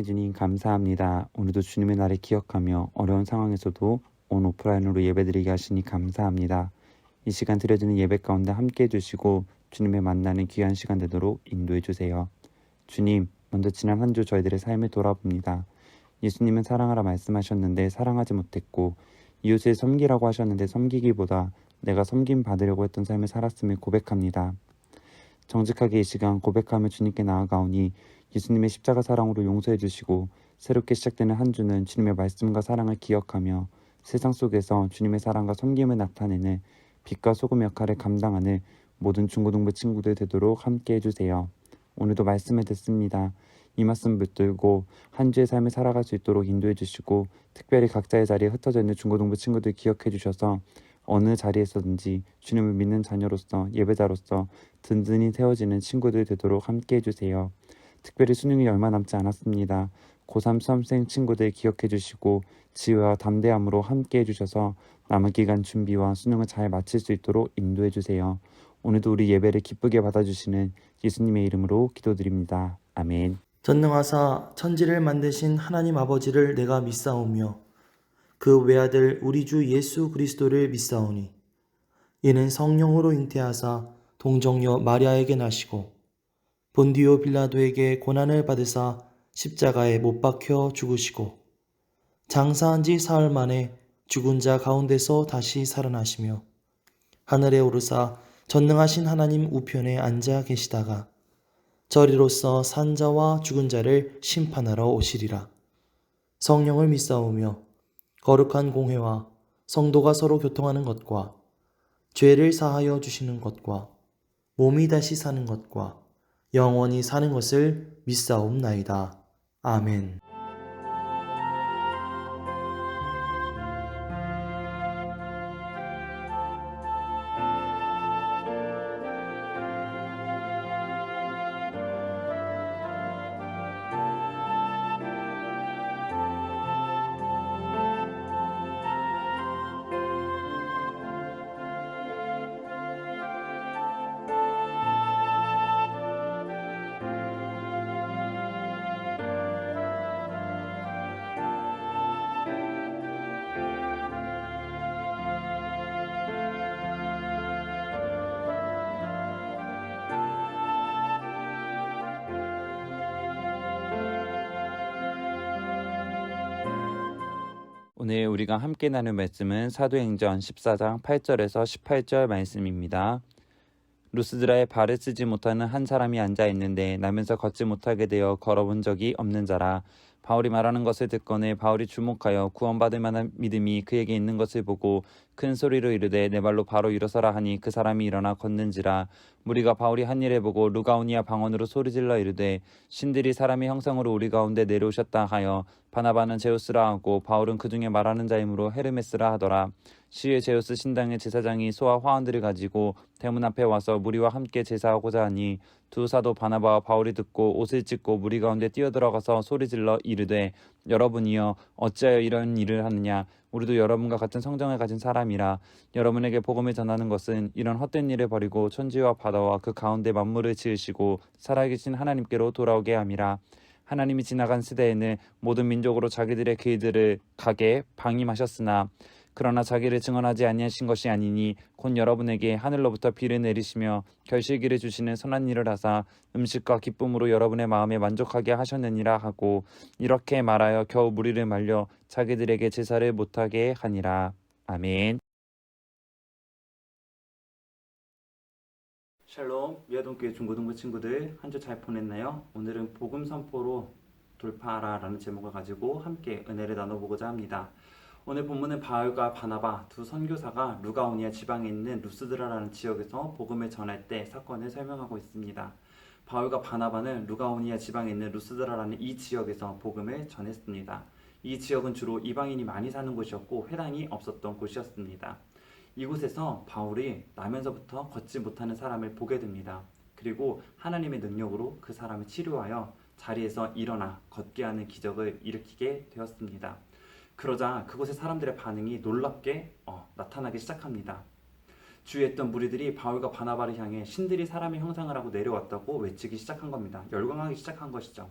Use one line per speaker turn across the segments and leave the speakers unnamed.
사랑해 주님 감사합니다. 오늘도 주님의 날을 기억하며 어려운 상황에서도 온 오프라인으로 예배드리게 하시니 감사합니다. 이 시간 드려지는 예배 가운데 함께 해주시고 주님의 만나는 귀한 시간 되도록 인도해 주세요. 주님, 먼저 지난 한 주 저희들의 삶을 돌아봅니다. 예수님은 사랑하라 말씀하셨는데 사랑하지 못했고 이웃을 섬기라고 하셨는데 섬기기보다 내가 섬김 받으려고 했던 삶을 살았음을 고백합니다. 정직하게 이 시간 고백하며 주님께 나아가오니 예수님의 십자가 사랑으로 용서해 주시고 새롭게 시작되는 한 주는 주님의 말씀과 사랑을 기억하며 세상 속에서 주님의 사랑과 섬김을 나타내는 빛과 소금 역할을 감당하는 모든 중고등부 친구들 되도록 함께 해주세요. 오늘도 말씀을 듣습니다. 이 말씀 붙들고 한 주의 삶을 살아갈 수 있도록 인도해 주시고 특별히 각자의 자리에 흩어져 있는 중고등부 친구들 기억해 주셔서 어느 자리에서든지 주님을 믿는 자녀로서 예배자로서 든든히 세워지는 친구들 되도록 함께 해주세요. 특별히 수능이 얼마 남지 않았습니다. 고3 수험생 친구들 기억해 주시고 지혜와 담대함으로 함께 해주셔서 남은 기간 준비와 수능을 잘 마칠 수 있도록 인도해 주세요. 오늘도 우리 예배를 기쁘게 받아주시는 예수님의 이름으로 기도드립니다. 아멘.
전능하사 천지를 만드신 하나님 아버지를 내가 믿사오며 그 외아들 우리 주 예수 그리스도를 믿사오니 이는 성령으로 잉태하사 동정녀 마리아에게 나시고 본디오 빌라도에게 고난을 받으사 십자가에 못 박혀 죽으시고 장사한 지 사흘 만에 죽은 자 가운데서 다시 살아나시며 하늘에 오르사 전능하신 하나님 우편에 앉아 계시다가 저리로서 산자와 죽은 자를 심판하러 오시리라. 성령을 믿사오며 거룩한 공회와 성도가 서로 교통하는 것과 죄를 사하여 주시는 것과 몸이 다시 사는 것과 영원히 사는 것을 믿사옵나이다. 아멘.
오늘 우리가 함께 나눌 말씀은 사도행전 14장 8절에서 18절 말씀입니다. 루스드라에 발을 쓰지 못하는 한 사람이 앉아 있는데 나면서 걷지 못하게 되어 걸어본 적이 없는 자라. 바울이 말하는 것을 듣거늘 바울이 주목하여 구원받을 만한 믿음이 그에게 있는 것을 보고 큰 소리로 이르되 내 발로 바로 일어서라 하니 그 사람이 일어나 걷는지라. 무리가 바울이 한 일을 보고 루가오니아 방언으로 소리질러 이르되 신들이 사람의 형상으로 우리 가운데 내려오셨다 하여 바나바는 제우스라 하고 바울은 그 중에 말하는 자이므로 헤르메스라 하더라. 시의 제우스 신당의 제사장이 소와 화환들을 가지고 대문 앞에 와서 무리와 함께 제사하고자 하니 두 사도 바나바와 바울이 듣고 옷을 찢고 무리 가운데 뛰어들어가서 소리질러 이르되 여러분이여 어찌하여 이런 일을 하느냐. 우리도 여러분과 같은 성정을 가진 사람이라. 여러분에게 복음을 전하는 것은 이런 헛된 일을 버리고 천지와 바다와 그 가운데 만물을 지으시고 살아계신 하나님께로 돌아오게 함이라. 하나님이 지나간 시대에는 모든 민족으로 자기들의 길들을 가게 방임하셨으나 그러나 자기를 증언하지 아니하신 것이 아니니 곧 여러분에게 하늘로부터 비를 내리시며 결실기를 주시는 선한 일을 하사 음식과 기쁨으로 여러분의 마음에 만족하게 하셨느니라 하고 이렇게 말하여 겨우 무리를 말려 자기들에게 제사를 못하게 하니라. 아멘. 샬롬, 미아동교회 중고등부 친구들 한 주 잘 보냈나요? 오늘은 복음 선포로 돌파하라라는 제목을 가지고 함께 은혜를 나눠보고자 합니다. 오늘 본문은 바울과 바나바 두 선교사가 루가오니아 지방에 있는 루스드라라는 지역에서 복음을 전할 때 사건을 설명하고 있습니다. 바울과 바나바는 루가오니아 지방에 있는 루스드라라는 이 지역에서 복음을 전했습니다. 이 지역은 주로 이방인이 많이 사는 곳이었고 회당이 없었던 곳이었습니다. 이곳에서 바울이 나면서부터 걷지 못하는 사람을 보게 됩니다. 그리고 하나님의 능력으로 그 사람을 치료하여 자리에서 일어나 걷게 하는 기적을 일으키게 되었습니다. 그러자 그곳의 사람들의 반응이 놀랍게 나타나기 시작합니다. 주위에 있던 무리들이 바울과 바나바를 향해 신들이 사람의 형상을 하고 내려왔다고 외치기 시작한 겁니다. 열광하기 시작한 것이죠.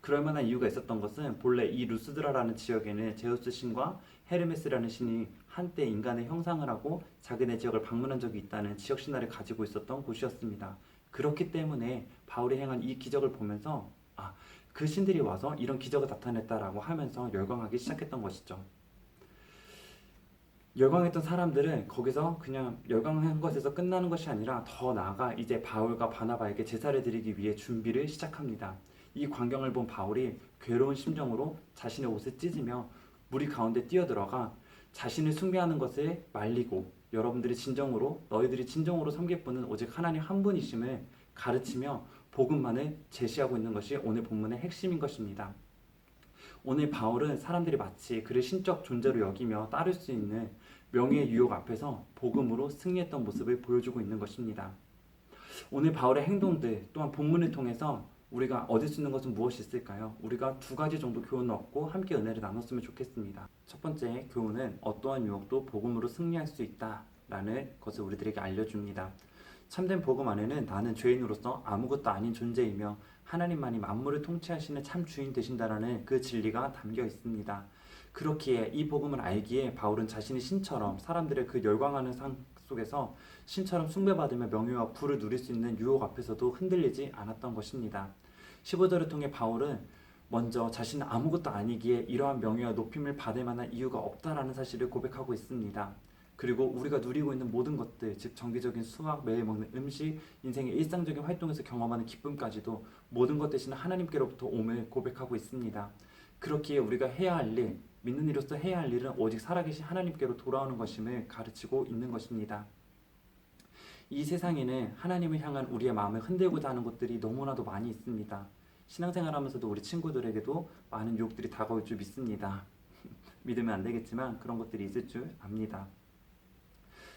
그럴 만한 이유가 있었던 것은 본래 이 루스드라라는 지역에는 제우스 신과 헤르메스라는 신이 한때 인간의 형상을 하고 자기네 지역을 방문한 적이 있다는 지역 신화를 가지고 있었던 곳이었습니다. 그렇기 때문에 바울이 행한 이 기적을 보면서 그 신들이 와서 이런 기적을 나타냈다라고 하면서 열광하기 시작했던 것이죠. 열광했던 사람들은 거기서 그냥 열광한 것에서 끝나는 것이 아니라 더 나아가 이제 바울과 바나바에게 제사를 드리기 위해 준비를 시작합니다. 이 광경을 본 바울이 괴로운 심정으로 자신의 옷을 찢으며 무리 가운데 뛰어들어가 자신을 숭배하는 것을 말리고 너희들이 진정으로 섬길 분은 오직 하나님 한 분이심을 가르치며 복음만을 제시하고 있는 것이 오늘 본문의 핵심인 것입니다. 오늘 바울은 사람들이 마치 그를 신적 존재로 여기며 따를 수 있는 명예의 유혹 앞에서 복음으로 승리했던 모습을 보여주고 있는 것입니다. 오늘 바울의 행동들 또한 본문을 통해서 우리가 얻을 수 있는 것은 무엇이 있을까요? 우리가 두 가지 정도 교훈을 얻고 함께 은혜를 나눴으면 좋겠습니다. 첫 번째 교훈은 어떠한 유혹도 복음으로 승리할 수 있다라는 것을 우리들에게 알려줍니다. 참된 복음 안에는 나는 죄인으로서 아무것도 아닌 존재이며 하나님만이 만물을 통치하시는 참 주인 되신다라는 그 진리가 담겨 있습니다. 그렇기에 이 복음을 알기에 바울은 자신이 신처럼 사람들의 그 열광하는 상 속에서 신처럼 숭배받으며 명예와 부를 누릴 수 있는 유혹 앞에서도 흔들리지 않았던 것입니다. 15절을 통해 바울은 먼저 자신은 아무것도 아니기에 이러한 명예와 높임을 받을 만한 이유가 없다라는 사실을 고백하고 있습니다. 그리고 우리가 누리고 있는 모든 것들, 즉 정기적인 수학, 매일 먹는 음식, 인생의 일상적인 활동에서 경험하는 기쁨까지도 모든 것 대신 하나님께로부터 옴을 고백하고 있습니다. 그렇기에 우리가 해야 할 일, 믿는 이로서 해야 할 일은 오직 살아계신 하나님께로 돌아오는 것임을 가르치고 있는 것입니다. 이 세상에는 하나님을 향한 우리의 마음을 흔들고자 하는 것들이 너무나도 많이 있습니다. 신앙생활하면서도 우리 친구들에게도 많은 유혹들이 다가올 줄 믿습니다. 믿으면 안 되겠지만 그런 것들이 있을 줄 압니다.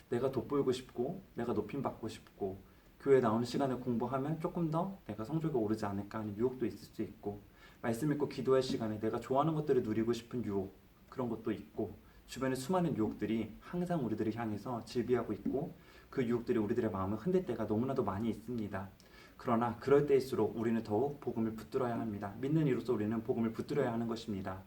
내가 돋보이고 싶고 내가 높임받고 싶고 교회 나오는 시간에 공부하면 조금 더 내가 성적이 오르지 않을까 하는 유혹도 있을 수 있고 말씀 읽고 기도할 시간에 내가 좋아하는 것들을 누리고 싶은 유혹, 그런 것도 있고 주변에 수많은 유혹들이 항상 우리들을 향해서 질비하고 있고 그 유혹들이 우리들의 마음을 흔들 때가 너무나도 많이 있습니다. 그러나 그럴 때일수록 우리는 더욱 복음을 붙들어야 합니다. 믿는 이로서 우리는 복음을 붙들어야 하는 것입니다.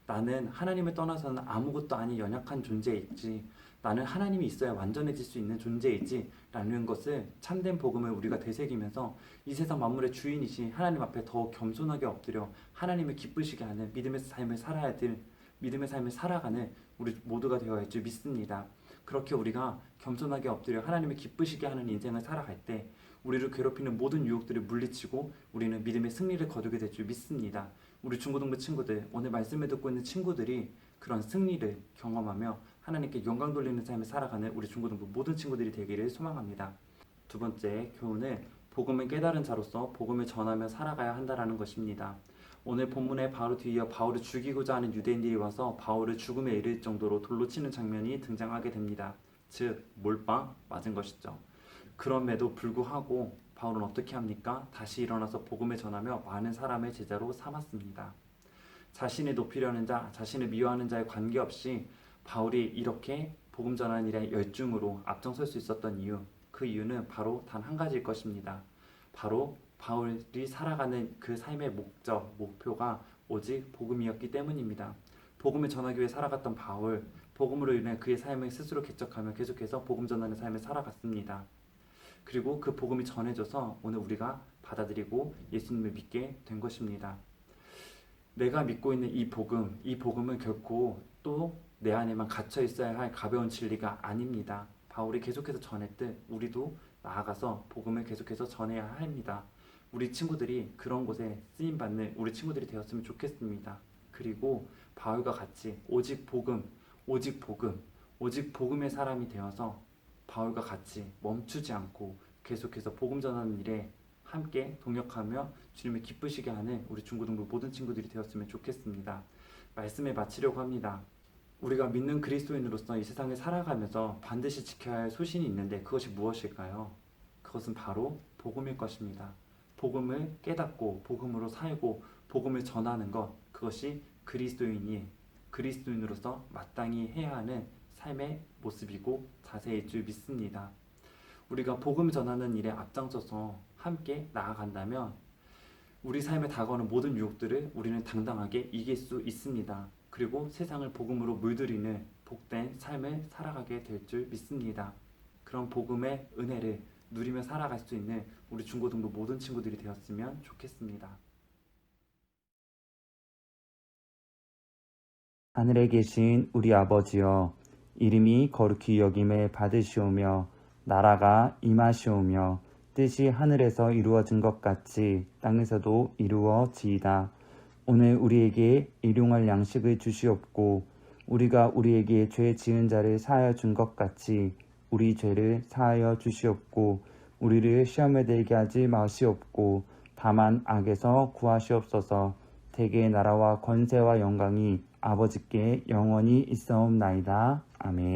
나는 하나님을 떠나서는 아무것도 아닌 연약한 존재이지, 나는 하나님이 있어야 완전해질 수 있는 존재이지 라는 것을 참된 복음을 우리가 되새기면서 이 세상 만물의 주인이신 하나님 앞에 더 겸손하게 엎드려 하나님을 기쁘시게 하는 믿음의 삶을 살아야 될, 믿음의 삶을 살아가는 우리 모두가 되어야 할 줄 믿습니다. 그렇게 우리가 겸손하게 엎드려 하나님을 기쁘시게 하는 인생을 살아갈 때 우리를 괴롭히는 모든 유혹들을 물리치고 우리는 믿음의 승리를 거두게 될 줄 믿습니다. 우리 중고등부 친구들, 오늘 말씀을 듣고 있는 친구들이 그런 승리를 경험하며 하나님께 영광 돌리는 삶을 살아가는 우리 중고등부 모든 친구들이 되기를 소망합니다. 두 번째 교훈은 복음을 깨달은 자로서 복음을 전하며 살아가야 한다라는 것입니다. 오늘 본문에 바로 뒤이어 바울을 죽이고자 하는 유대인들이 와서 바울을 죽음에 이를 정도로 돌로 치는 장면이 등장하게 됩니다. 즉 몰빵 맞은 것이죠. 그럼에도 불구하고 바울은 어떻게 합니까? 다시 일어나서 복음을 전하며 많은 사람을 제자로 삼았습니다. 자신을 높이려는 자, 자신을 미워하는 자에 관계없이 바울이 이렇게 복음 전하는 일에 열중으로 앞장설 수 있었던 이유, 그 이유는 바로 단 한 가지일 것입니다. 바로 바울이 살아가는 그 삶의 목적, 목표가 오직 복음이었기 때문입니다. 복음을 전하기 위해 살아갔던 바울, 복음으로 인해 그의 삶을 스스로 개척하며 계속해서 복음 전하는 삶을 살아갔습니다. 그리고 그 복음이 전해져서 오늘 우리가 받아들이고 예수님을 믿게 된 것입니다. 내가 믿고 있는 이 복음은 결코 또 내 안에만 갇혀 있어야 할 가벼운 진리가 아닙니다. 바울이 계속해서 전했듯 우리도 나아가서 복음을 계속해서 전해야 합니다. 우리 친구들이 그런 곳에 쓰임받는 우리 친구들이 되었으면 좋겠습니다. 그리고 바울과 같이 오직 복음의 사람이 되어서 바울과 같이 멈추지 않고 계속해서 복음 전하는 일에 함께 동역하며 주님을 기쁘시게 하는 우리 중고등부 모든 친구들이 되었으면 좋겠습니다. 말씀을 마치려고 합니다. 우리가 믿는 그리스도인으로서 이 세상을 살아가면서 반드시 지켜야 할 소신이 있는데 그것이 무엇일까요? 그것은 바로 복음일 것입니다. 복음을 깨닫고 복음으로 살고 복음을 전하는 것, 그것이 그리스도인으로서 마땅히 해야 하는 삶의 모습이고 자세일 줄 믿습니다. 우리가 복음 전하는 일에 앞장서서 함께 나아간다면 우리 삶에 다가오는 모든 유혹들을 우리는 당당하게 이길 수 있습니다. 그리고 세상을 복음으로 물들이는 복된 삶을 살아가게 될 줄 믿습니다. 그런 복음의 은혜를 누리며 살아갈 수 있는 우리 중고등부 모든 친구들이 되었으면 좋겠습니다. 하늘에 계신 우리 아버지여, 이름이 거룩히 여김을 받으시오며 나라가 임하시오며 뜻이 하늘에서 이루어진 것 같이 땅에서도 이루어지이다. 오늘 우리에게 일용할 양식을 주시옵고 우리가 우리에게 죄 지은 자를 사하여 준 것 같이 우리 죄를 사하여 주시옵고 우리를 시험에 들게 하지 마시옵고 다만 악에서 구하시옵소서. 대개의 나라와 권세와 영광이 아버지께 영원히 있사옵나이다. 아멘.